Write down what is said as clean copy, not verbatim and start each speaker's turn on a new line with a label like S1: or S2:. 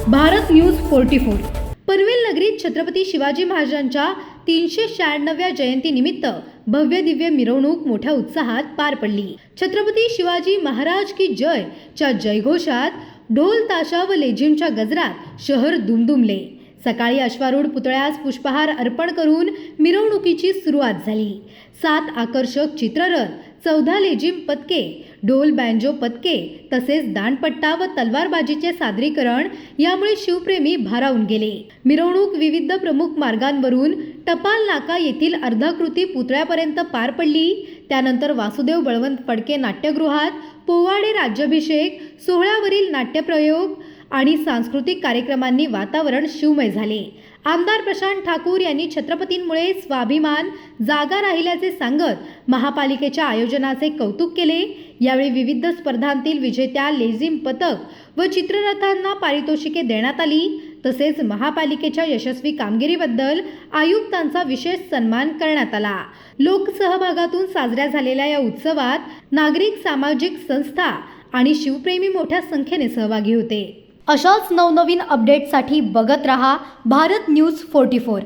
S1: Bharat news 44 Panvel नगरीत छत्रपती शिवाजी महाराजांच्या 396व्या जयंतीनिमित्त भव्य दिव्य मिरवणूक मोठ्या उत्साहात पार पडली। छत्रपती शिवाजी महाराज की जय च्या जयघोषात ढोल ताशा व लेझिमच्या गजरात शहर दुमदुमले। सकाळी अश्वारूढ पुतळ्यास पुष्पहार अर्पण करून मिरवणुकीची सुरुवात झाली। 7 आकर्षक चित्ररथ, 14 लेझिम पथके, ढोल बँजो पथके तसेच दांडपट्टा व तलवारबाजीचे सादरीकरण यामुळे शिवप्रेमी भारावून गेले। मिरवणूक विविध प्रमुख मार्गांवरून टपाल नाका येथील अर्धाकृती पुतळ्यापर्यंत पार पडली। त्यानंतर वासुदेव बळवंत फडके नाट्यगृहात पोवाडे राज्याभिषेक सोहळ्यावरील नाट्यप्रयोग आणि सांस्कृतिक कार्यक्रमांनी वातावरण शिवमय झाले। आमदार प्रशांत ठाकूर यांनी छत्रपतींमुळे स्वाभिमान जागा राहिल्याचे सांगत महापालिकेच्या आयोजनाचे कौतुक केले। यावेळी विविध स्पर्धांतील विजेत्या लेझिम पथक व चित्ररथांना पारितोषिके देण्यात आली। तसेच महापालिकेच्या यशस्वी कामगिरीबद्दल आयुक्तांचा विशेष सन्मान करण्यात आला। लोकसहभागातून साजऱ्या झालेल्या या उत्सवात नागरिक, सामाजिक संस्था आणि शिवप्रेमी मोठ्या संख्येने सहभागी होते। अशाच नवनवीन अपडेटसाठी बघत रहा भारत न्यूज 44।